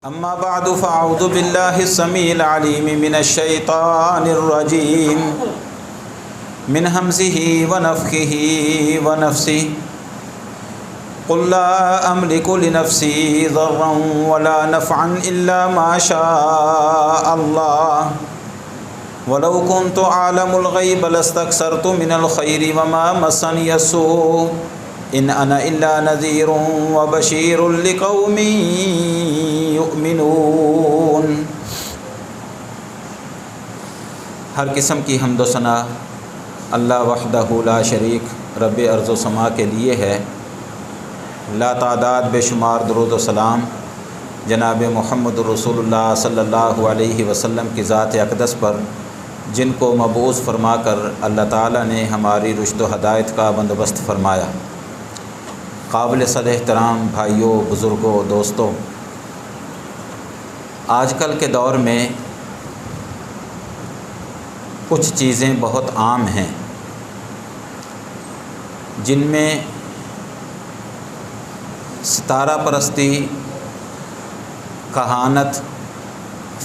اما بعد فاعوذ باللہ السمیع العلیم من الشیطان الرجیم من ہمزہ ونفخہ ونفثہ قل لا املک لنفسی ضرا ولا نفعا الا ما شاء اللہ ولو كنت اعلم الغیب لاستکثرت من الخیر وما مسنی السوء ان انا الا نذیر وبشیر لقوم یؤمنون۔ ہر قسم کی حمد و ثنا اللہ وحدہ لا شریک رب ارض و سما کے لیے ہے۔ لا تعداد بے شمار درود و سلام جناب محمد رسول اللہ صلی اللہ علیہ وسلم کی ذات اقدس پر، جن کو مبعوث فرما کر اللہ تعالیٰ نے ہماری رشد و ہدایت کا بندوبست فرمایا۔ قابل صد احترام بھائیوں، بزرگوں، دوستوں، آج کل کے دور میں کچھ چیزیں بہت عام ہیں جن میں ستارہ پرستی، کہانت،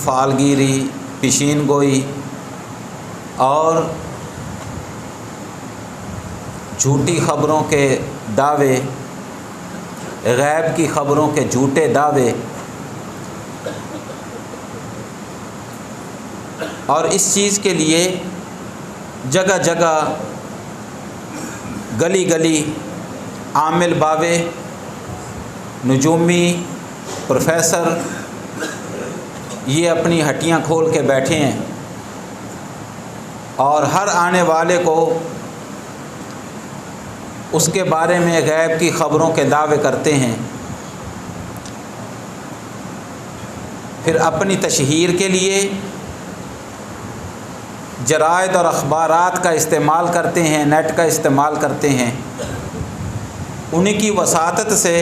فالگیری، پیشین گوئی اور جھوٹی خبروں کے دعوے، غیب کی خبروں کے جھوٹے دعوے، اور اس چیز کے لیے جگہ جگہ گلی گلی عامل باوے، نجومی، پروفیسر یہ اپنی ہٹیاں کھول کے بیٹھے ہیں اور ہر آنے والے کو اس کے بارے میں غیب کی خبروں کے دعوے کرتے ہیں۔ پھر اپنی تشہیر کے لیے جرائد اور اخبارات کا استعمال کرتے ہیں، نیٹ کا استعمال کرتے ہیں، انہیں کی وساطت سے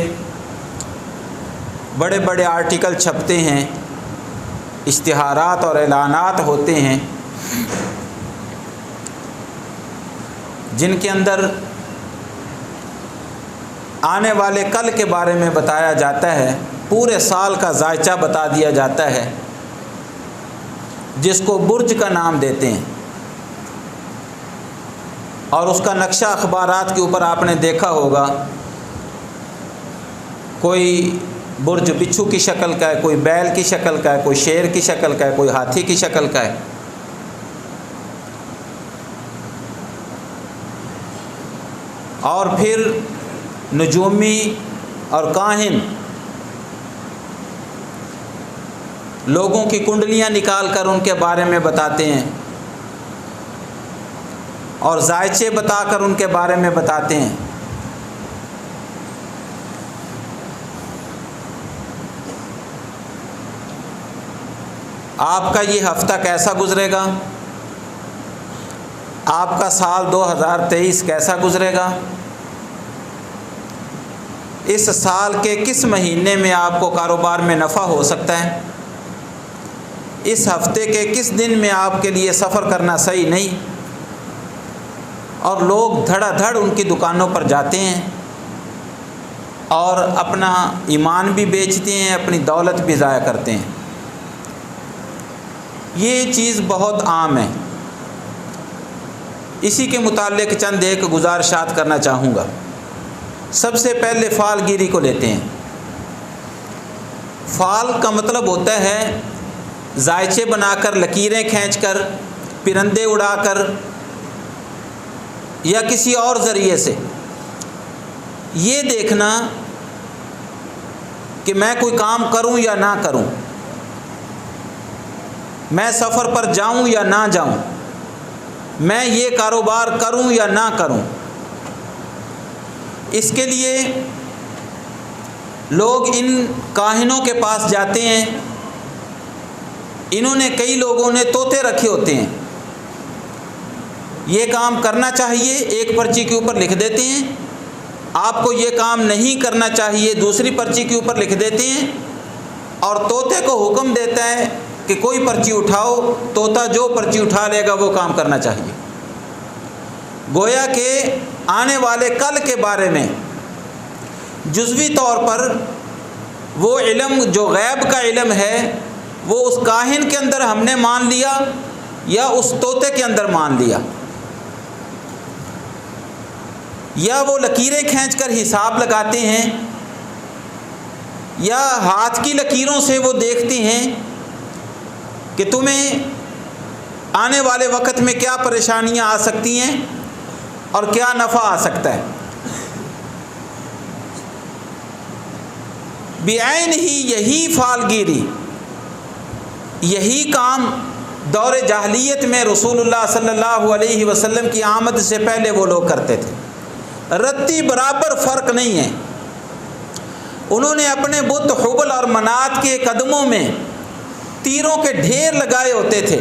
بڑے بڑے آرٹیکل چھپتے ہیں، اشتہارات اور اعلانات ہوتے ہیں جن کے اندر آنے والے کل کے بارے میں بتایا جاتا ہے، پورے سال کا ذائچہ بتا دیا جاتا ہے، جس کو برج کا نام دیتے ہیں، اور اس کا نقشہ اخبارات کے اوپر آپ نے دیکھا ہوگا، کوئی برج بچھو کی شکل کا ہے، کوئی بیل کی شکل کا ہے، کوئی شیر کی شکل کا ہے، کوئی ہاتھی کی شکل کا ہے۔ اور پھر نجومی اور کاہن لوگوں کی کنڈلیاں نکال کر ان کے بارے میں بتاتے ہیں اور ذائچے بتا کر ان کے بارے میں بتاتے ہیں۔ آپ کا یہ ہفتہ کیسا گزرے گا؟ آپ کا سال 2023 کیسا گزرے گا؟ اس سال کے کس مہینے میں آپ کو کاروبار میں نفع ہو سکتا ہے؟ اس ہفتے کے کس دن میں آپ کے لیے سفر کرنا صحیح نہیں؟ اور لوگ دھڑا دھڑ ان کی دکانوں پر جاتے ہیں اور اپنا ایمان بھی بیچتے ہیں، اپنی دولت بھی ضائع کرتے ہیں۔ یہ چیز بہت عام ہے۔ اسی کے متعلق چند ایک گزارشات کرنا چاہوں گا۔ سب سے پہلے فال گیری کو لیتے ہیں۔ فال کا مطلب ہوتا ہے ذائچے بنا کر، لکیریں کھینچ کر، پرندے اڑا کر یا کسی اور ذریعے سے یہ دیکھنا کہ میں کوئی کام کروں یا نہ کروں، میں سفر پر جاؤں یا نہ جاؤں، میں یہ کاروبار کروں یا نہ کروں۔ اس کے لیے لوگ ان کاہنوں کے پاس جاتے ہیں۔ انہوں نے، کئی لوگوں نے طوطے رکھے ہوتے ہیں، یہ کام کرنا چاہیے ایک پرچی کے اوپر لکھ دیتے ہیں، آپ کو یہ کام نہیں کرنا چاہیے دوسری پرچی کے اوپر لکھ دیتے ہیں، اور طوطے کو حکم دیتا ہے کہ کوئی پرچی اٹھاؤ، طوطا جو پرچی اٹھا لے گا وہ کام کرنا چاہیے۔ گویا کہ آنے والے کل کے بارے میں جزوی طور پر وہ علم جو غیب کا علم ہے وہ اس کاہن کے اندر ہم نے مان لیا یا اس طوطے کے اندر مان لیا، یا وہ لکیریں کھینچ کر حساب لگاتے ہیں، یا ہاتھ کی لکیروں سے وہ دیکھتے ہیں کہ تمہیں آنے والے وقت میں کیا پریشانیاں آ سکتی ہیں اور کیا نفع آ سکتا ہے۔ بعین ہی یہی فالگیری، یہی کام دور جاہلیت میں رسول اللہ صلی اللہ علیہ وسلم کی آمد سے پہلے وہ لوگ کرتے تھے، رتی برابر فرق نہیں ہے۔ انہوں نے اپنے بت حبل اور منات کے قدموں میں تیروں کے ڈھیر لگائے ہوتے تھے،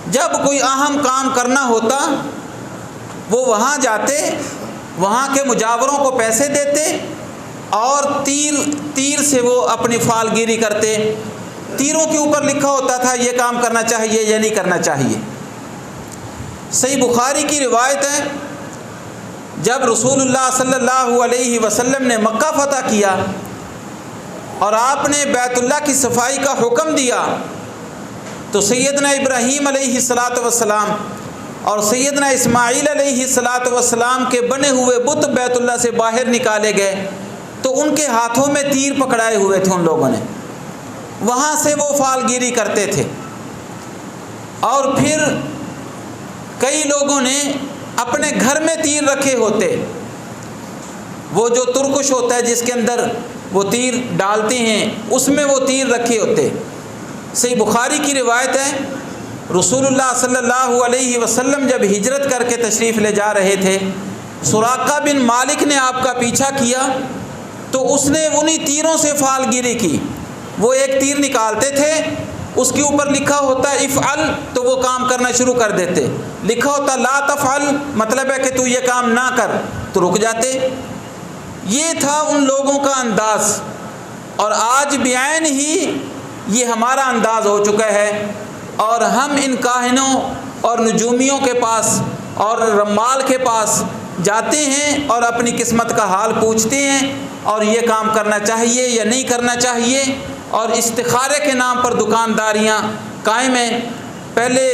جب کوئی اہم کام کرنا ہوتا وہ وہاں جاتے، وہاں کے مجاوروں کو پیسے دیتے اور تیر سے وہ اپنی فالگیری کرتے۔ تیروں کے اوپر لکھا ہوتا تھا یہ کام کرنا چاہیے یا نہیں کرنا چاہیے۔ صحیح بخاری کی روایت ہے، جب رسول اللہ صلی اللہ علیہ وسلم نے مکہ فتح کیا اور آپ نے بیت اللہ کی صفائی کا حکم دیا تو سیدنا ابراہیم علیہ السلام اور سیدنا اسماعیل علیہ السلام کے بنے ہوئے بت بیت اللہ سے باہر نکالے گئے تو ان کے ہاتھوں میں تیر پکڑائے ہوئے تھے ان لوگوں نے، وہاں سے وہ فالگیری کرتے تھے۔ اور پھر کئی لوگوں نے اپنے گھر میں تیر رکھے ہوتے، وہ جو ترکش ہوتا ہے جس کے اندر وہ تیر ڈالتے ہیں اس میں وہ تیر رکھے ہوتے۔ صحیح بخاری کی روایت ہے، رسول اللہ صلی اللہ علیہ وسلم جب ہجرت کر کے تشریف لے جا رہے تھے، سراقہ بن مالک نے آپ کا پیچھا کیا تو اس نے انہی تیروں سے فالگیری کی۔ وہ ایک تیر نکالتے تھے، اس کے اوپر لکھا ہوتا افعل تو وہ کام کرنا شروع کر دیتے، لکھا ہوتا لا تفعل مطلب ہے کہ تو یہ کام نہ کر، تو رک جاتے۔ یہ تھا ان لوگوں کا انداز، اور آج بعین ہی یہ ہمارا انداز ہو چکا ہے، اور ہم ان کاہنوں اور نجومیوں کے پاس اور رمال کے پاس جاتے ہیں اور اپنی قسمت کا حال پوچھتے ہیں اور یہ کام کرنا چاہیے یا نہیں کرنا چاہیے، اور استخارے کے نام پر دکانداریاں قائم ہیں۔ پہلے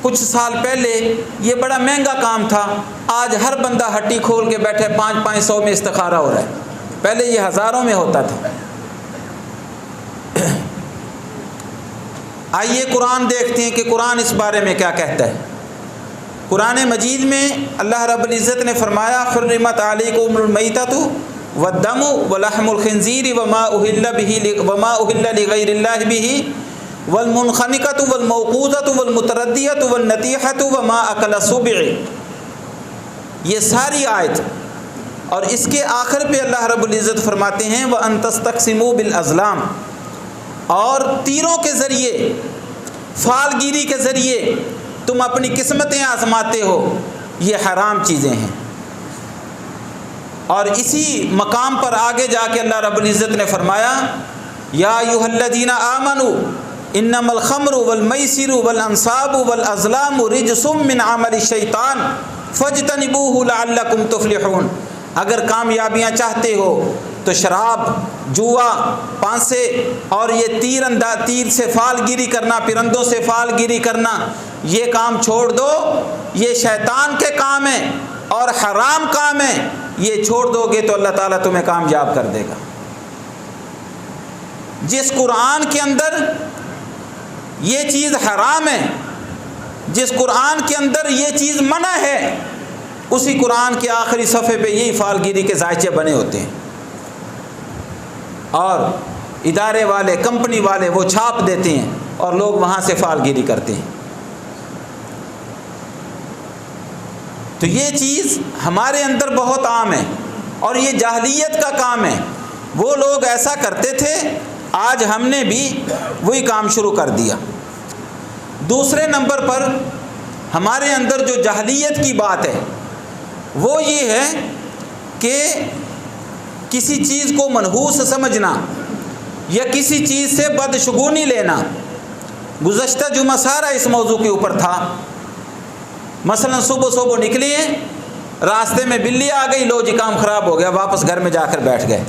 کچھ سال پہلے یہ بڑا مہنگا کام تھا، آج ہر بندہ ہٹی کھول کے بیٹھے 500 میں استخارہ ہو رہا ہے، پہلے یہ ہزاروں میں ہوتا تھا۔ آئیے قرآن دیکھتے ہیں کہ قرآن اس بارے میں کیا کہتا ہے۔ قرآن مجید میں اللہ رب العزت نے فرمایا حرمت علیکم المیتۃ والدم ولحم الخنزیر وما اہل لغیر اللہ بہ والمنخنقۃ والموقوذۃ والمتردیۃ والنطیحۃ وما اکل السبع۔ یہ ساری آیت، اور اس کے آخر پہ اللہ رب العزت فرماتے ہیں وَأَن تَسْتَقْسِمُوا بِالْأَزْلَامِ، اور تیروں کے ذریعے، فالگیری کے ذریعے تم اپنی قسمتیں آزماتے ہو، یہ حرام چیزیں ہیں۔ اور اسی مقام پر آگے جا کے اللہ رب العزت نے فرمایا یا ایھا الذین آمنوا انما الخمر والمیسر والانصاب والازلام رجس من عمل الشیطان فاجتنبوہ لعلکم تفلحون۔ اگر کامیابیاں چاہتے ہو تو شراب، جوا، پانسے اور یہ تیر سے فالگیری کرنا، پرندوں سے فالگیری کرنا، یہ کام چھوڑ دو، یہ شیطان کے کام ہیں اور حرام کام ہیں، یہ چھوڑ دو گے تو اللہ تعالیٰ تمہیں کامیاب کر دے گا۔ جس قرآن کے اندر یہ چیز حرام ہے، جس قرآن کے اندر یہ چیز منع ہے، اسی قرآن کے آخری صفحے پہ یہی فالگیری کے ذائچے بنے ہوتے ہیں، اور ادارے والے، کمپنی والے وہ چھاپ دیتے ہیں اور لوگ وہاں سے فالگیری کرتے ہیں۔ تو یہ چیز ہمارے اندر بہت عام ہے اور یہ جاہلیت کا کام ہے۔ وہ لوگ ایسا کرتے تھے، آج ہم نے بھی وہی کام شروع کر دیا۔ دوسرے نمبر پر ہمارے اندر جو جاہلیت کی بات ہے وہ یہ ہے کہ کسی چیز کو منحوس سمجھنا یا کسی چیز سے بدشگونی لینا۔ گزشتہ جمعہ سارا اس موضوع کے اوپر تھا۔ مثلا صبح نکلی ہیں، راستے میں بلی آ گئی، لو جی کام خراب ہو گیا، واپس گھر میں جا کر بیٹھ گئے۔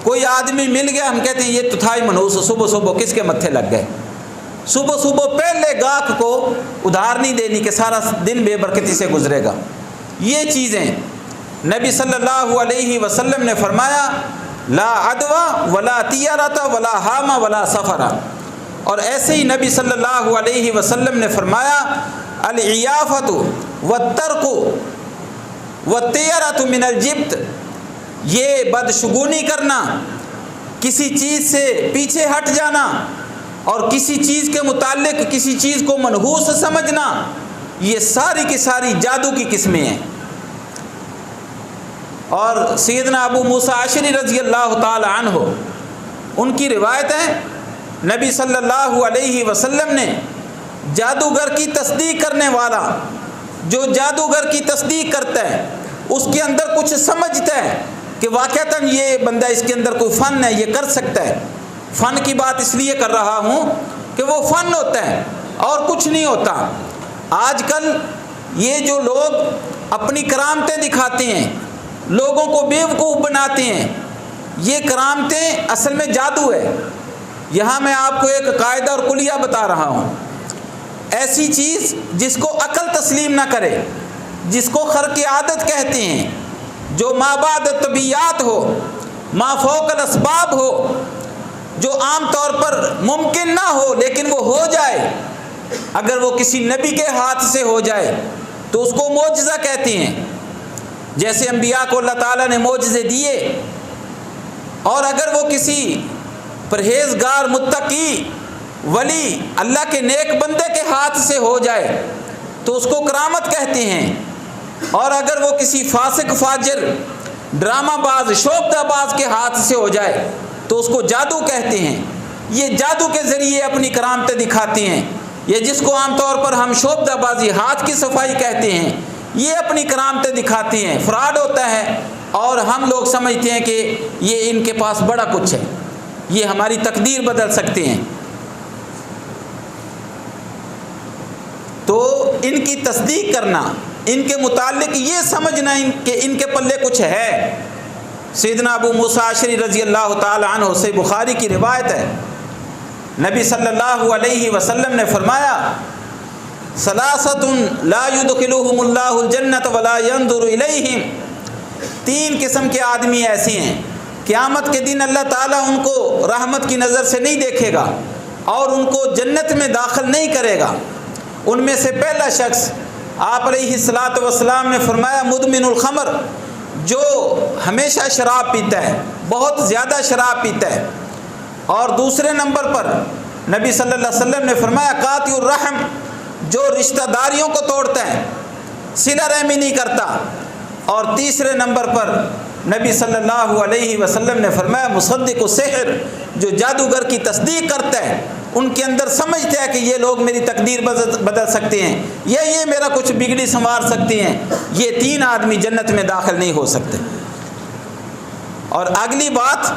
کوئی آدمی مل گیا، ہم کہتے ہیں یہ تو تھا ہی منحوس، صبح صبح کس کے متھے لگ گئے۔ صبح صبح پہلے گاہک کو ادھار نہیں دینی کہ سارا دن بے برکتی سے گزرے گا۔ یہ چیزیں نبی صلی اللہ علیہ وسلم نے فرمایا لا عدوہ ولا طیرۃ ولا حام ولا سفر۔ اور ایسے ہی نبی صلی اللہ علیہ وسلم نے فرمایا العیافۃ والترک والطیرۃ من الجبت، یہ بدشگونی کرنا، کسی چیز سے پیچھے ہٹ جانا اور کسی چیز کے متعلق کسی چیز کو منحوس سمجھنا، یہ ساری کی ساری جادو کی قسمیں ہیں۔ اور سیدنا ابو موسیٰ اشعری رضی اللہ تعالی عنہ، ان کی روایت ہے نبی صلی اللہ علیہ وسلم نے جادوگر کی تصدیق کرنے والا، جو جادوگر کی تصدیق کرتا ہے اس کے اندر کچھ سمجھتا ہے کہ واقعتاً یہ بندہ اس کے اندر کوئی فن ہے، یہ کر سکتا ہے۔ فن کی بات اس لیے کر رہا ہوں کہ وہ فن ہوتا ہے اور کچھ نہیں ہوتا۔ آج کل یہ جو لوگ اپنی کرامتیں دکھاتے ہیں، لوگوں کو بیوقوف بناتے ہیں، یہ کرامتیں اصل میں جادو ہے۔ یہاں میں آپ کو ایک قاعدہ اور کلیہ بتا رہا ہوں۔ ایسی چیز جس کو عقل تسلیم نہ کرے، جس کو خرق عادت کہتے ہیں، جو ما بعد طبیعیات ہو، ما فوق الاسباب ہو، جو عام طور پر ممکن نہ ہو لیکن وہ ہو جائے، اگر وہ کسی نبی کے ہاتھ سے ہو جائے تو اس کو معجزہ کہتے ہیں۔ جیسے انبیاء کو اللہ تعالیٰ نے معجزے دیے، اور اگر وہ کسی پرہیزگار متقی ولی اللہ کے نیک بندے کے ہاتھ سے ہو جائے تو اس کو کرامت کہتے ہیں، اور اگر وہ کسی فاسق فاجر ڈرامہ باز شعبدہ باز کے ہاتھ سے ہو جائے تو اس کو جادو کہتے ہیں۔ یہ جادو کے ذریعے اپنی کرامتیں دکھاتے ہیں، یہ جس کو عام طور پر ہم شعبدہ بازی، ہاتھ کی صفائی کہتے ہیں، یہ اپنی کرامتیں دکھاتے ہیں، فراڈ ہوتا ہے، اور ہم لوگ سمجھتے ہیں کہ یہ ان کے پاس بڑا کچھ ہے، یہ ہماری تقدیر بدل سکتے ہیں۔ تو ان کی تصدیق کرنا، ان کے متعلق یہ سمجھنا کہ ان کے پلے کچھ ہے۔ سیدنا ابو موسیٰ اشعری رضی اللہ تعالی عنہ سے بخاری کی روایت ہے، نبی صلی اللہ علیہ وسلم نے فرمایا ثلاثۃ لا يدخلهم اللہ الجنۃ ولا ينظر الیہم، تین قسم کے آدمی ایسے ہیں قیامت کے دن اللہ تعالیٰ ان کو رحمت کی نظر سے نہیں دیکھے گا اور ان کو جنت میں داخل نہیں کرے گا۔ ان میں سے پہلا شخص آپ علیہ الصلاۃ والسلام نے فرمایا مدمن الخمر، جو ہمیشہ شراب پیتا ہے، بہت زیادہ شراب پیتا ہے۔ اور دوسرے نمبر پر نبی صلی اللہ علیہ وسلم نے فرمایا قاطع الرحم، جو رشتہ داریوں کو توڑتا ہے، صلہ رحمی نہیں کرتا۔ اور تیسرے نمبر پر نبی صلی اللہ علیہ وسلم نے فرمایا مصدق السحر، جو جادوگر کی تصدیق کرتا ہے، ان کے اندر سمجھتا ہے کہ یہ لوگ میری تقدیر بدل سکتے ہیں، یا یہ میرا کچھ بگڑی سنوار سکتے ہیں، یہ تین آدمی جنت میں داخل نہیں ہو سکتے۔ اور اگلی بات،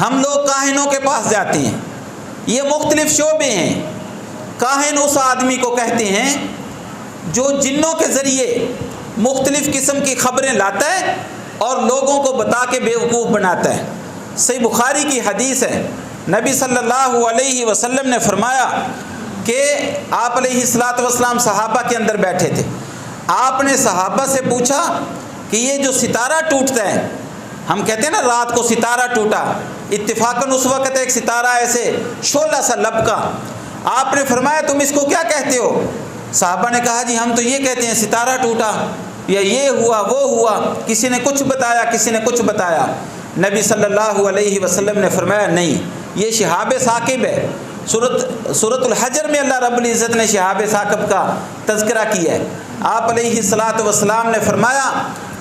ہم لوگ کاہنوں کے پاس جاتے ہیں، یہ مختلف شعبے ہیں۔ کاہن اس آدمی کو کہتے ہیں جو جنوں کے ذریعے مختلف قسم کی خبریں لاتا ہے اور لوگوں کو بتا کے بیوقوف بناتا ہے۔ صحیح بخاری کی حدیث ہے، نبی صلی اللہ علیہ وسلم نے فرمایا کہ آپ علیہ الصلاۃ والسلام صحابہ کے اندر بیٹھے تھے، آپ نے صحابہ سے پوچھا کہ یہ جو ستارہ ٹوٹتا ہے، ہم کہتے ہیں نا رات کو ستارہ ٹوٹا، اتفاقاً اس وقت ایک ستارہ ایسے شعلہ سا لپکا، آپ نے فرمایا تم اس کو کیا کہتے ہو؟ صحابہ نے کہا جی ہم تو یہ کہتے ہیں ستارہ ٹوٹا، یا یہ ہوا وہ ہوا، کسی نے کچھ بتایا کسی نے کچھ بتایا۔ نبی صلی اللہ علیہ وسلم نے فرمایا نہیں، یہ شہاب ثاقب ہے۔ سورۃ الحجر میں اللہ رب العزت نے شہاب ثاقب کا تذکرہ کیا ہے۔ آپ علیہ الصلاۃ والسلام نے فرمایا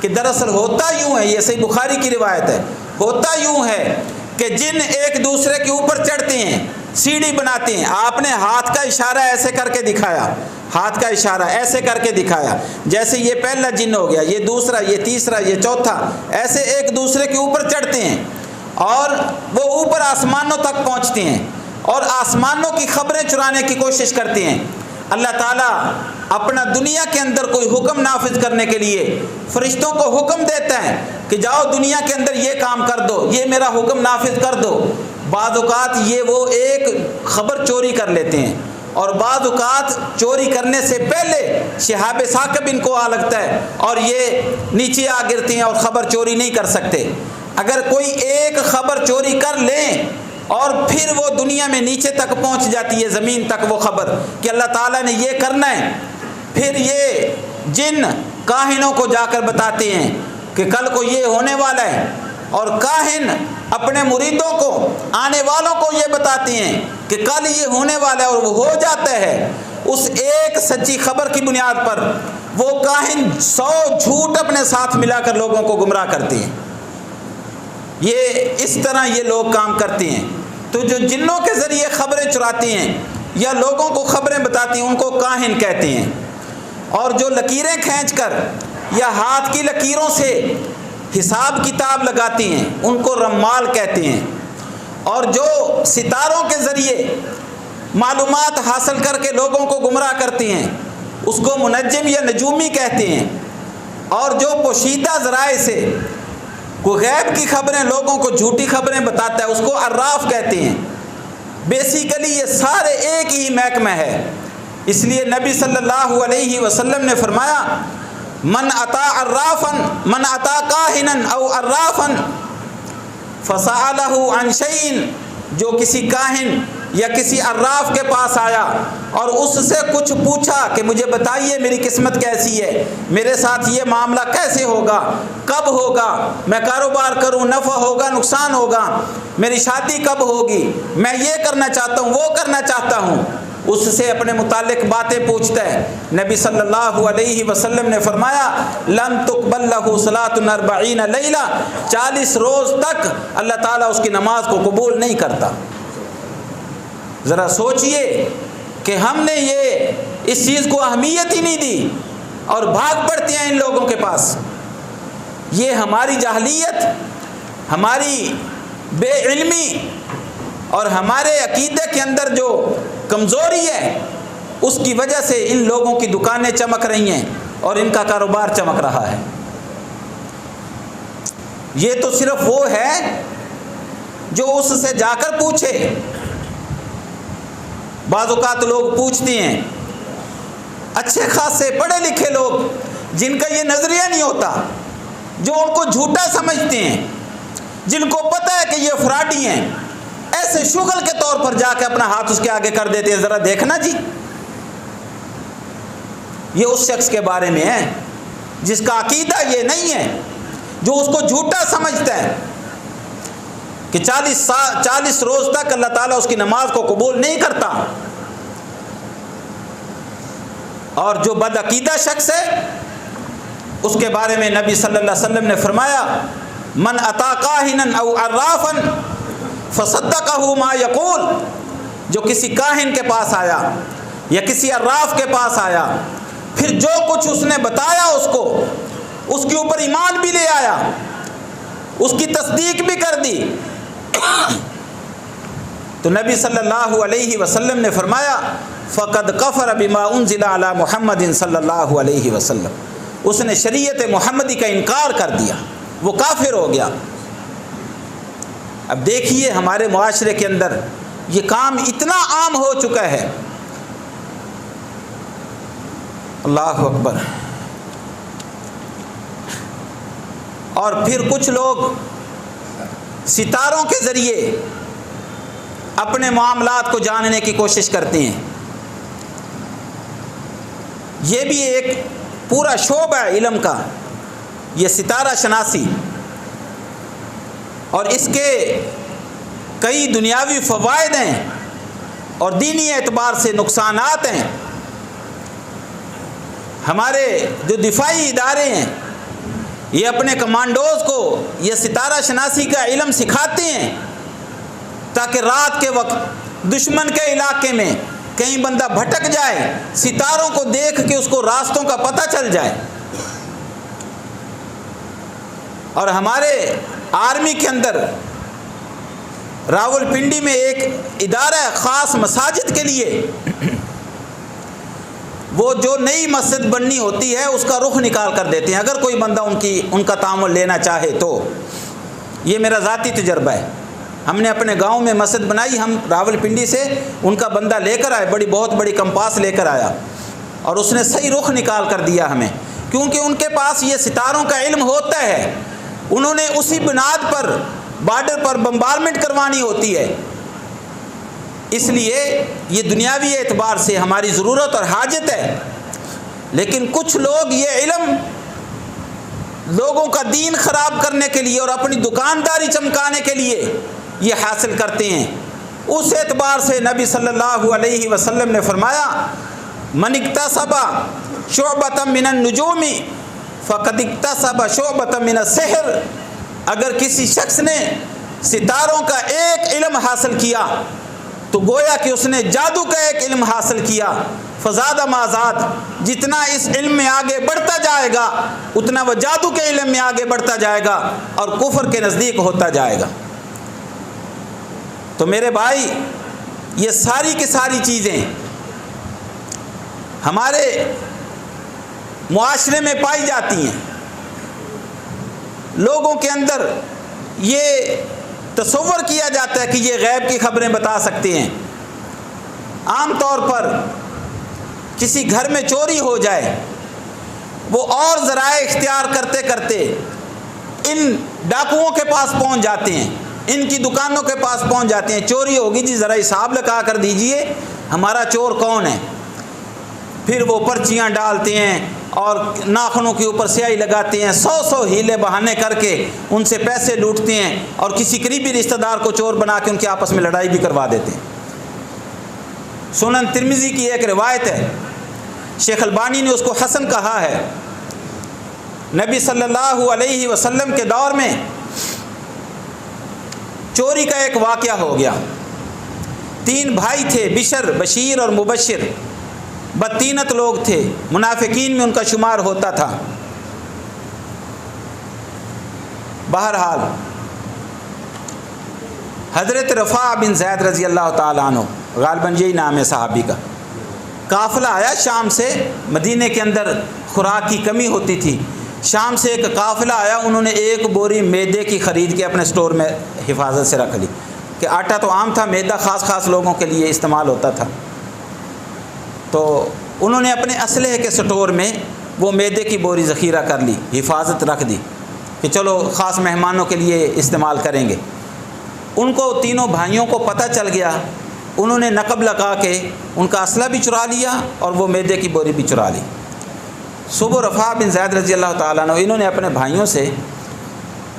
کہ دراصل ہوتا یوں ہے، یہ صحیح بخاری کی روایت ہے، ہوتا یوں ہے کہ جن ایک دوسرے کے اوپر چڑھتے ہیں، سیڑھی بناتے ہیں، آپ نے ہاتھ کا اشارہ ایسے کر کے دکھایا، ہاتھ کا اشارہ ایسے کر کے دکھایا، جیسے یہ پہلا جن ہو گیا، یہ دوسرا، یہ تیسرا، یہ چوتھا، ایسے ایک دوسرے کے اوپر چڑھتے ہیں اور وہ اوپر آسمانوں تک پہنچتے ہیں اور آسمانوں کی خبریں چرانے کی کوشش کرتے ہیں۔ اللہ تعالیٰ اپنا دنیا کے اندر کوئی حکم نافذ کرنے کے لیے فرشتوں کو حکم دیتا ہے کہ جاؤ دنیا کے اندر یہ کام کر دو، یہ میرا حکم نافذ کر دو، بعض اوقات یہ وہ ایک خبر چوری کر لیتے ہیں، اور بعض اوقات چوری کرنے سے پہلے شہاب ثاقب ان کو آ لگتا ہے اور یہ نیچے آ گرتے ہیں اور خبر چوری نہیں کر سکتے۔ اگر کوئی ایک خبر چوری کر لیں اور پھر وہ دنیا میں نیچے تک پہنچ جاتی ہے، زمین تک وہ خبر کہ اللہ تعالیٰ نے یہ کرنا ہے، پھر یہ جن کاہنوں کو جا کر بتاتے ہیں کہ کل کو یہ ہونے والا ہے، اور کاہن اپنے مریدوں کو، آنے والوں کو یہ بتاتے ہیں کہ کل یہ ہونے والا ہے، اور وہ ہو جاتا ہے۔ اس ایک سچی خبر کی بنیاد پر وہ کاہن 100 جھوٹ اپنے ساتھ ملا کر لوگوں کو گمراہ کرتے ہیں۔ یہ اس طرح یہ لوگ کام کرتے ہیں۔ تو جو جنوں کے ذریعے خبریں چراتے ہیں یا لوگوں کو خبریں بتاتی ہیں ان کو کاہن کہتے ہیں، اور جو لکیریں کھینچ کر یا ہاتھ کی لکیروں سے حساب کتاب لگاتے ہیں ان کو رمال کہتے ہیں، اور جو ستاروں کے ذریعے معلومات حاصل کر کے لوگوں کو گمراہ کرتے ہیں اس کو منجم یا نجومی کہتے ہیں، اور جو پوشیدہ ذرائع سے کوئی غیب کی خبریں لوگوں کو جھوٹی خبریں بتاتا ہے اس کو عراف کہتے ہیں۔ بیسیکلی یہ سارے ایک ہی محکمہ ہے۔ اس لیے نبی صلی اللہ علیہ وسلم نے فرمایا من اتا کاہنا او عرافا فسألہ عن شیء، جو کسی کاہن یا کسی عراف کے پاس آیا اور اس سے کچھ پوچھا کہ مجھے بتائیے میری قسمت کیسی ہے، میرے ساتھ یہ معاملہ کیسے ہوگا، کب ہوگا، میں کاروبار کروں نفع ہوگا نقصان ہوگا، میری شادی کب ہوگی، میں یہ کرنا چاہتا ہوں وہ کرنا چاہتا ہوں، اس سے اپنے متعلق باتیں پوچھتا ہے، نبی صلی اللہ علیہ وسلم نے فرمایا لن تقبل لہ صلاۃ 40 لیلہ، 40 روز تک اللہ تعالیٰ اس کی نماز کو قبول نہیں کرتا۔ ذرا سوچئے کہ ہم نے یہ اس چیز کو اہمیت ہی نہیں دی اور بھاگ پڑتے ہیں ان لوگوں کے پاس۔ یہ ہماری جاہلیت، ہماری بے علمی اور ہمارے عقیدے کے اندر جو کمزوری ہے اس کی وجہ سے ان لوگوں کی دکانیں چمک رہی ہیں اور ان کا کاروبار چمک رہا ہے۔ یہ تو صرف وہ ہے جو اس سے جا کر پوچھے۔ بعض اوقات لوگ پوچھتے ہیں، اچھے خاصے پڑھے لکھے لوگ جن کا یہ نظریہ نہیں ہوتا، جو ان کو جھوٹا سمجھتے ہیں، جن کو پتہ ہے کہ یہ فراڈی ہیں، ایسے شغل کے طور پر جا کے اپنا ہاتھ اس کے آگے کر دیتے ہیں، ذرا دیکھنا جی۔ یہ اس شخص کے بارے میں ہے جس کا عقیدہ یہ نہیں ہے، جو اس کو جھوٹا سمجھتا ہے کہ 40 روز تک اللہ تعالیٰ اس کی نماز کو قبول نہیں کرتا۔ اور جو بد عقیدہ شخص ہے اس کے بارے میں نبی صلی اللہ علیہ وسلم نے فرمایا من اتا کاہنا او عرافا فصدقہ ما یقول، جو کسی کاہن کے پاس آیا یا کسی عراف کے پاس آیا، پھر جو کچھ اس نے بتایا اس کو، اس کے اوپر ایمان بھی لے آیا، اس کی تصدیق بھی کر دی، تو نبی صلی اللہ علیہ وسلم نے فرمایا فقد کفر بما انزل علی محمد صلی اللہ علیہ وسلم، اس نے شریعت محمدی کا انکار کر دیا، وہ کافر ہو گیا۔ اب دیکھیے ہمارے معاشرے کے اندر یہ کام اتنا عام ہو چکا ہے، اللہ اکبر۔ اور پھر کچھ لوگ ستاروں کے ذریعے اپنے معاملات کو جاننے کی کوشش کرتے ہیں۔ یہ بھی ایک پورا شعبہ ہے علم کا، یہ ستارہ شناسی، اور اس کے کئی دنیاوی فوائد ہیں اور دینی اعتبار سے نقصانات ہیں۔ ہمارے جو دفاعی ادارے ہیں یہ اپنے کمانڈوز کو یہ ستارہ شناسی کا علم سکھاتے ہیں تاکہ رات کے وقت دشمن کے علاقے میں کہیں بندہ بھٹک جائے، ستاروں کو دیکھ کے اس کو راستوں کا پتہ چل جائے۔ اور ہمارے آرمی کے اندر راولپنڈی میں ایک ادارہ ہے خاص مساجد کے لیے، وہ جو نئی مسجد بننی ہوتی ہے اس کا رخ نکال کر دیتے ہیں، اگر کوئی بندہ ان کا تعامل لینا چاہے تو۔ یہ میرا ذاتی تجربہ ہے۔ ہم نے اپنے گاؤں میں مسجد بنائی، ہم راولپنڈی سے ان کا بندہ لے کر آئے، بہت بڑی کمپاس لے کر آیا، اور اس نے صحیح رخ نکال کر دیا ہمیں، کیونکہ ان کے پاس یہ ستاروں کا علم ہوتا ہے۔ انہوں نے اسی بنیاد پر بارڈر پر بمبارمنٹ کروانی ہوتی ہے، اس لیے یہ دنیاوی اعتبار سے ہماری ضرورت اور حاجت ہے۔ لیکن کچھ لوگ یہ علم لوگوں کا دین خراب کرنے کے لیے اور اپنی دکانداری چمکانے کے لیے یہ حاصل کرتے ہیں۔ اس اعتبار سے نبی صلی اللہ علیہ وسلم نے فرمایا، من اکتسب شعبۃ من النجوم فقد اکتسب شعبۃ من السحر، اگر کسی شخص نے ستاروں کا ایک علم حاصل کیا تو گویا کہ اس نے جادو کا ایک علم حاصل کیا۔ فزاد ما زاد، جتنا اس علم میں آگے بڑھتا جائے گا اتنا وہ جادو کے علم میں آگے بڑھتا جائے گا اور کفر کے نزدیک ہوتا جائے گا۔ تو میرے بھائی، یہ ساری کی ساری چیزیں ہمارے معاشرے میں پائی جاتی ہیں۔ لوگوں کے اندر یہ تصور کیا جاتا ہے کہ یہ غیب کی خبریں بتا سکتے ہیں۔ عام طور پر کسی گھر میں چوری ہو جائے، وہ اور ذرائع اختیار کرتے کرتے ان ڈاکوؤں کے پاس پہنچ جاتے ہیں، ان کی دکانوں کے پاس پہنچ جاتے ہیں، چوری ہوگی جی ذرا حساب لگا کر دیجئے ہمارا چور کون ہے۔ پھر وہ پرچیاں ڈالتے ہیں اور ناخنوں کے اوپر سیاہی لگاتے ہیں، 100 ہیلے بہانے کر کے ان سے پیسے لوٹتے ہیں اور کسی قریبی رشتہ دار کو چور بنا کے ان کے آپس میں لڑائی بھی کروا دیتے ہیں۔ سنن ترمذی کی ایک روایت ہے، شیخ البانی نے اس کو حسن کہا ہے۔ نبی صلی اللہ علیہ وسلم کے دور میں چوری کا ایک واقعہ ہو گیا۔ 3 بھائی تھے، بشر، بشیر اور مبشر، بدتینت لوگ تھے، منافقین میں ان کا شمار ہوتا تھا۔ بہرحال حضرت رفاع بن زید رضی اللہ تعالیٰ عنہ، غالباً یہی نام ہے صحابی کا، قافلہ آیا شام سے۔ مدینے کے اندر خوراک کی کمی ہوتی تھی، شام سے ایک قافلہ آیا، انہوں نے 1 بوری میدے کی خرید کے اپنے سٹور میں حفاظت سے رکھ لی، کہ آٹا تو عام تھا، میدا خاص لوگوں کے لیے استعمال ہوتا تھا۔ تو انہوں نے اپنے اسلحے کے سٹور میں وہ میدے کی بوری ذخیرہ کر لی، حفاظت رکھ دی کہ چلو خاص مہمانوں کے لیے استعمال کریں گے۔ ان کو تینوں بھائیوں کو پتہ چل گیا، انہوں نے نقب لگا کے ان کا اسلحہ بھی چرا لیا اور وہ میدے کی بوری بھی چرا لی۔ صبح رفاع بن زید رضی اللہ تعالیٰ عنہ انہوں نے اپنے بھائیوں سے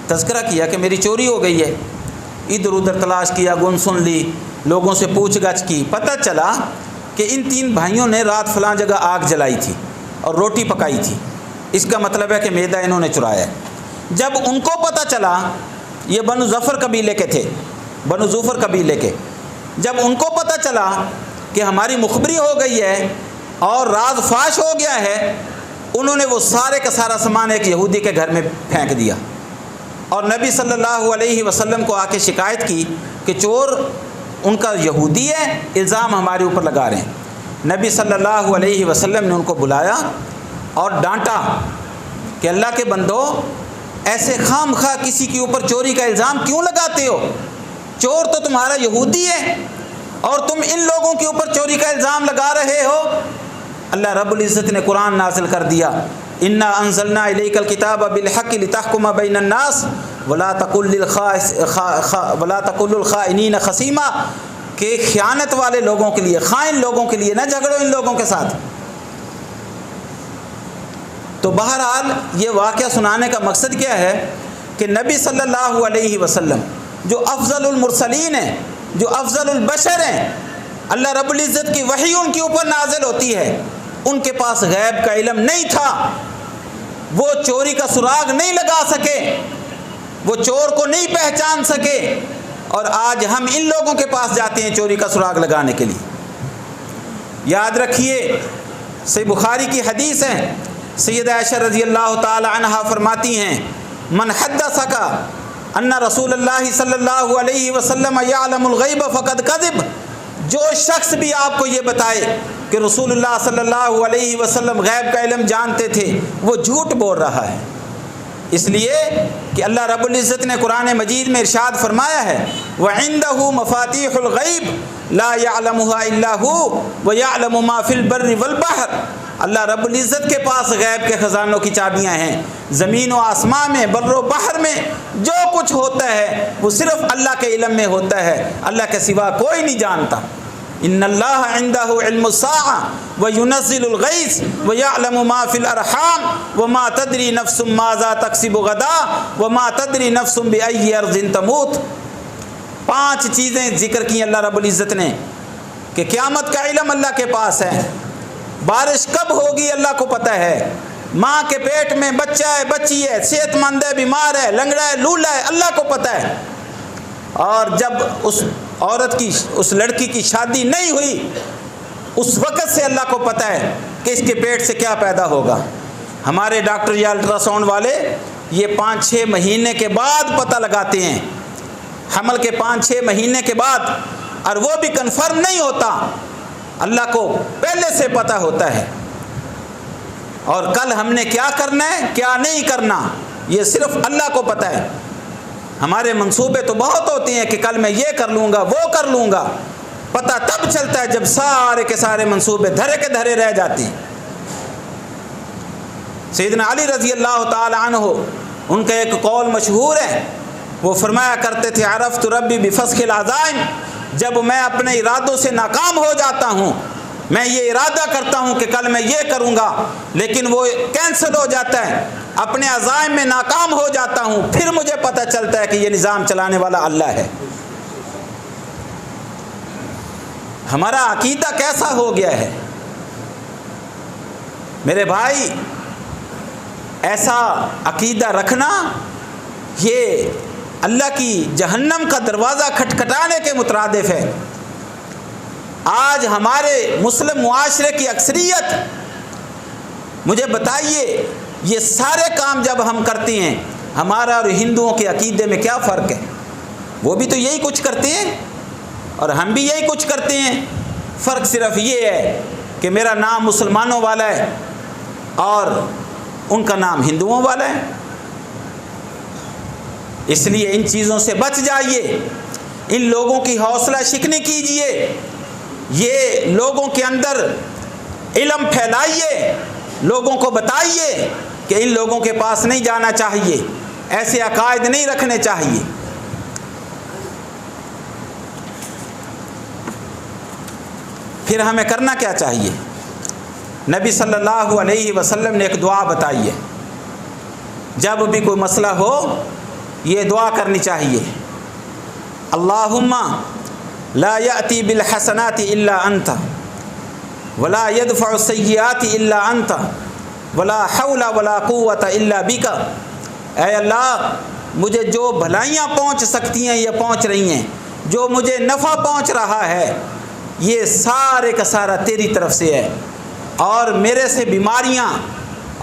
تذکرہ کیا کہ میری چوری ہو گئی ہے۔ ادھر ادھر تلاش کیا، گن سن لی، لوگوں سے پوچھ گچھ کی، پتہ چلا کہ ان 3 بھائیوں نے رات فلاں جگہ آگ جلائی تھی اور روٹی پکائی تھی، اس کا مطلب ہے کہ میدا انہوں نے چرایا ہے۔ جب ان کو پتہ چلا، یہ بنو ظفر قبیلے کے تھے، بنو ظفر قبیلے کے، جب ان کو پتہ چلا کہ ہماری مخبری ہو گئی ہے اور راز فاش ہو گیا ہے، انہوں نے وہ سارے کا سارا سامان ایک یہودی کے گھر میں پھینک دیا اور نبی صلی اللہ علیہ وسلم کو آ کے شکایت کی کہ چور ان کا یہودی ہے، الزام ہمارے اوپر لگا رہے ہیں۔ نبی صلی اللہ علیہ وسلم نے ان کو بلایا اور ڈانٹا کہ اللہ کے بندو، ایسے خام خواہ کسی کے اوپر چوری کا الزام کیوں لگاتے ہو؟ چور تو تمہارا یہودی ہے اور تم ان لوگوں کے اوپر چوری کا الزام لگا رہے ہو۔ اللہ رب العزت نے قرآن نازل کر دیا، انا انزلنا الیک الکتاب بالحق لتحکم بین الناس ولا تقل للخائنین خصیما، کہ خیانت والے لوگوں کے لیے، خائن لوگوں کے لیے نہ جھگڑو ان لوگوں کے ساتھ۔ تو بہرحال یہ واقعہ سنانے کا مقصد کیا ہے کہ نبی صلی اللہ علیہ وسلم جو افضل المرسلین ہیں، جو افضل البشر ہیں، اللہ رب العزت کی وحی ان کے اوپر نازل ہوتی ہے، ان کے پاس غیب کا علم نہیں تھا، وہ چوری کا سراغ نہیں لگا سکے، وہ چور کو نہیں پہچان سکے، اور آج ہم ان لوگوں کے پاس جاتے ہیں چوری کا سراغ لگانے کے لیے۔ یاد رکھیے، صحیح بخاری کی حدیث ہے، سیدہ عائشہ رضی اللہ تعالی عنہا فرماتی ہیں، من حدثک ان رسول اللہ صلی اللہ علیہ وسلم یعلم الغیب فقد کذب، جو شخص بھی آپ کو یہ بتائے کہ رسول اللہ صلی اللہ علیہ وسلم غیب کا علم جانتے تھے، وہ جھوٹ بول رہا ہے، اس لیے کہ اللہ رب العزت نے قرآن مجید میں ارشاد فرمایا ہے وَعِندَهُ مَفَاتِيحُ الْغَيْبِ لَا يَعْلَمُهَا إِلَّا هُوَ وَيَعْلَمُ مَا فِي الْبَرِّ وَالْبَحْرِ۔ اللہ رب العزت کے پاس غیب کے خزانوں کی چابیاں ہیں، زمین و آسمان میں، بر و بحر میں جو کچھ ہوتا ہے وہ صرف اللہ کے علم میں ہوتا ہے، اللہ کے سوا کوئی نہیں جانتا۔ ان اللہ عنده علم الساعة وينزل الغيث ويعلم ما في الارحام وما تدري نفس ماذا تكسب غدا وما تدري نفس بأي ارض تموت۔ 5 چیزیں ذکر کی اللہ رب العزت نے کہ قیامت کا علم اللہ کے پاس ہے، بارش کب ہوگی اللہ کو پتہ ہے، ماں کے پیٹ میں بچہ ہے، بچی ہے، صحت مند ہے، بیمار ہے، لنگڑا ہے، لولا ہے، اللہ کو پتہ ہے۔ اور جب اس عورت کی، اس لڑکی کی شادی نہیں ہوئی، اس وقت سے اللہ کو پتہ ہے کہ اس کے پیٹ سے کیا پیدا ہوگا۔ ہمارے ڈاکٹر یا الٹرا ساؤنڈ والے یہ 5-6 مہینے کے بعد پتہ لگاتے ہیں، حمل کے 5-6 مہینے کے بعد، اور وہ بھی کنفرم نہیں ہوتا، اللہ کو پہلے سے پتہ ہوتا ہے۔ اور کل ہم نے کیا کرنا ہے کیا نہیں کرنا یہ صرف اللہ کو پتہ ہے۔ ہمارے منصوبے تو بہت ہوتے ہیں کہ کل میں یہ کر لوں گا، وہ کر لوں گا، پتہ تب چلتا ہے جب سارے کے سارے منصوبے دھرے کے دھرے رہ جاتے ہیں۔ سیدنا علی رضی اللہ تعالی عنہ، ان کا ایک قول مشہور ہے، وہ فرمایا کرتے تھے عرفت ربی بفسخ العزائم، جب میں اپنے ارادوں سے ناکام ہو جاتا ہوں، میں یہ ارادہ کرتا ہوں کہ کل میں یہ کروں گا لیکن وہ کینسل ہو جاتا ہے، اپنے عزائم میں ناکام ہو جاتا ہوں، پھر مجھے پتہ چلتا ہے کہ یہ نظام چلانے والا اللہ ہے۔ ہمارا عقیدہ کیسا ہو گیا ہے میرے بھائی؟ ایسا عقیدہ رکھنا یہ اللہ کی جہنم کا دروازہ کھٹکھٹانے کے مترادف ہے۔ آج ہمارے مسلم معاشرے کی اکثریت، مجھے بتائیے یہ سارے کام جب ہم کرتے ہیں، ہمارا اور ہندوؤں کے عقیدے میں کیا فرق ہے؟ وہ بھی تو یہی کچھ کرتے ہیں اور ہم بھی یہی کچھ کرتے ہیں، فرق صرف یہ ہے کہ میرا نام مسلمانوں والا ہے اور ان کا نام ہندوؤں والا ہے۔ اس لیے ان چیزوں سے بچ جائیے، ان لوگوں کی حوصلہ شکنی کیجیے، یہ لوگوں کے اندر علم پھیلائیے، لوگوں کو بتائیے کہ ان لوگوں کے پاس نہیں جانا چاہیے، ایسے عقائد نہیں رکھنے چاہیے۔ پھر ہمیں کرنا کیا چاہیے؟ نبی صلی اللہ علیہ وسلم نے ایک دعا بتائی ہے، جب بھی کوئی مسئلہ ہو یہ دعا کرنی چاہیے، اللہم لا یأتی بالحسنات الا انت ولا يدفع السیئات الا انت ولا حول ولا قوت الا بک۔ اے اللہ، مجھے جو بھلائیاں پہنچ سکتی ہیں یہ پہنچ رہی ہیں، جو مجھے نفع پہنچ رہا ہے یہ سارے کا سارا تیری طرف سے ہے، اور میرے سے بیماریاں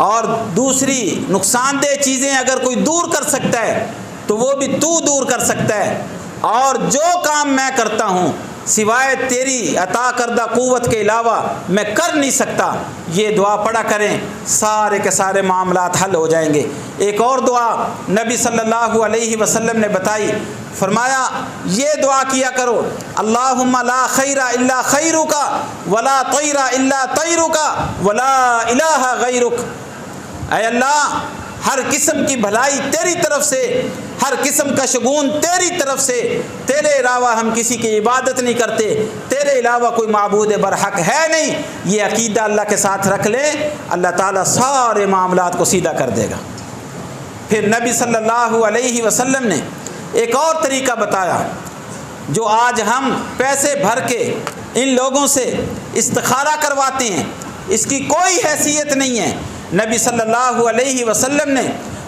اور دوسری نقصان دہ چیزیں اگر کوئی دور کر سکتا ہے تو وہ بھی تو دور کر سکتا ہے، اور جو کام میں کرتا ہوں سوائے تیری عطا کردہ قوت کے علاوہ میں کر نہیں سکتا۔ یہ دعا پڑھا کریں، سارے کے سارے معاملات حل ہو جائیں گے۔ ایک اور دعا نبی صلی اللہ علیہ وسلم نے بتائی، فرمایا یہ دعا کیا کرو، اللہم لا خیر الا خیرک ولا طیر الا طیرک ولا الہ غیرک۔ اے اللہ، ہر قسم کی بھلائی تیری طرف سے، ہر قسم کا شگون تیری طرف سے، تیرے علاوہ ہم کسی کی عبادت نہیں کرتے، تیرے علاوہ کوئی معبود برحق ہے نہیں۔ یہ عقیدہ اللہ کے ساتھ رکھ لیں، اللہ تعالیٰ سارے معاملات کو سیدھا کر دے گا۔ پھر نبی صلی اللہ علیہ وسلم نے ایک اور طریقہ بتایا، جو آج ہم پیسے بھر کے ان لوگوں سے استخارہ کرواتے ہیں، اس کی کوئی حیثیت نہیں ہے۔ نبی صلی اللہ علیہ وسلم نے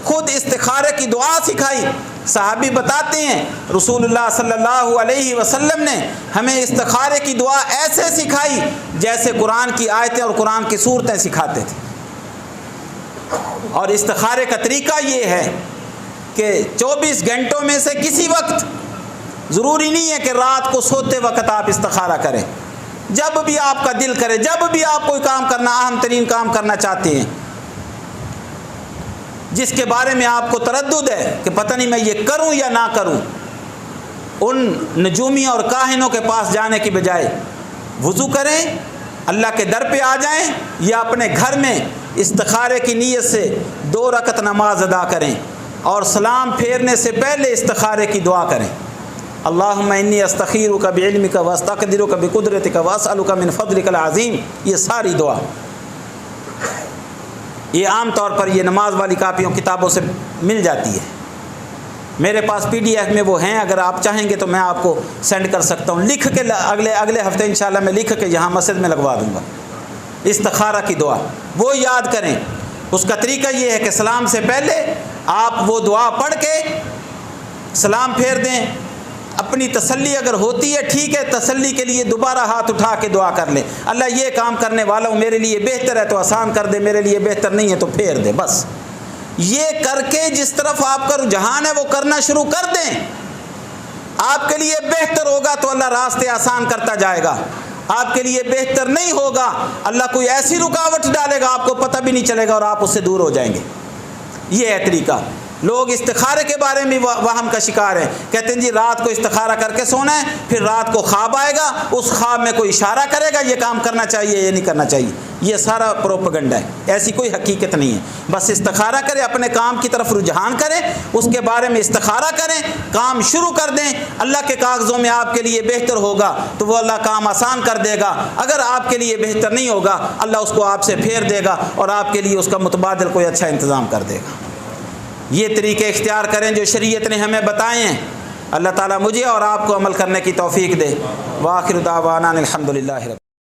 خود استخارے کی دعا سکھائی۔ صحابی بتاتے ہیں رسول اللہ صلی اللہ علیہ وسلم نے ہمیں استخارے کی دعا ایسے سکھائی جیسے قرآن کی آیتیں اور قرآن کی سورتیں سکھاتے تھے۔ اور استخارے کا طریقہ یہ ہے کہ 24 گھنٹوں میں سے کسی وقت، ضروری نہیں ہے کہ رات کو سوتے وقت آپ استخارہ کریں، جب بھی آپ کا دل کرے، جب بھی آپ کوئی کام کرنا، اہم ترین کام کرنا چاہتے ہیں جس کے بارے میں آپ کو تردد ہے کہ پتہ نہیں میں یہ کروں یا نہ کروں، ان نجومیوں اور کاہنوں کے پاس جانے کی بجائے وضو کریں، اللہ کے در پہ آ جائیں، یا اپنے گھر میں استخارے کی نیت سے 2 رکعت نماز ادا کریں اور سلام پھیرنے سے پہلے استخارے کی دعا کریں۔ اللہم انی استخیرک بعلمک واستقدرک بقدرتک واسألک من فضلک العظیم، یہ ساری دعا یہ عام طور پر یہ نماز والی کاپیوں کتابوں سے مل جاتی ہے، میرے پاس PDF میں وہ ہیں، اگر آپ چاہیں گے تو میں آپ کو سینڈ کر سکتا ہوں، لکھ کے اگلے ہفتے انشاءاللہ میں لکھ کے یہاں مسجد میں لگوا دوں گا۔ استخارہ کی دعا وہ یاد کریں، اس کا طریقہ یہ ہے کہ سلام سے پہلے آپ وہ دعا پڑھ کے سلام پھیر دیں، اپنی تسلی اگر ہوتی ہے ٹھیک ہے، تسلی کے لیے دوبارہ ہاتھ اٹھا کے دعا کر لیں، اللہ یہ کام کرنے والا ہوں، میرے لیے بہتر ہے تو آسان کر دے، میرے لیے بہتر نہیں ہے تو پھیر دے، بس یہ کر کے جس طرف آپ کا رجحان ہے وہ کرنا شروع کر دیں، آپ کے لیے بہتر ہوگا تو اللہ راستے آسان کرتا جائے گا، آپ کے لیے بہتر نہیں ہوگا اللہ کوئی ایسی رکاوٹ ڈالے گا آپ کو پتہ بھی نہیں چلے گا اور آپ اس سے دور ہو جائیں گے۔ یہ ہے طریقہ۔ لوگ استخارے کے بارے میں وہم کا شکار ہیں، کہتے ہیں جی رات کو استخارہ کر کے سونا ہے، پھر رات کو خواب آئے گا، اس خواب میں کوئی اشارہ کرے گا یہ کام کرنا چاہیے یہ نہیں کرنا چاہیے، یہ سارا پروپیگنڈا ہے، ایسی کوئی حقیقت نہیں ہے۔ بس استخارہ کریں، اپنے کام کی طرف رجحان کریں، اس کے بارے میں استخارہ کریں، کام شروع کر دیں، اللہ کے کاغذوں میں آپ کے لیے بہتر ہوگا تو وہ اللہ کام آسان کر دے گا، اگر آپ کے لیے بہتر نہیں ہوگا اللہ اس کو آپ سے پھیر دے گا اور آپ کے لیے اس کا متبادل کوئی اچھا انتظام کر دے گا۔ یہ طریقے اختیار کریں جو شریعت نے ہمیں بتائے ہیں، اللہ تعالیٰ مجھے اور آپ کو عمل کرنے کی توفیق دے۔ وآخر دعوانا الحمدللہ رب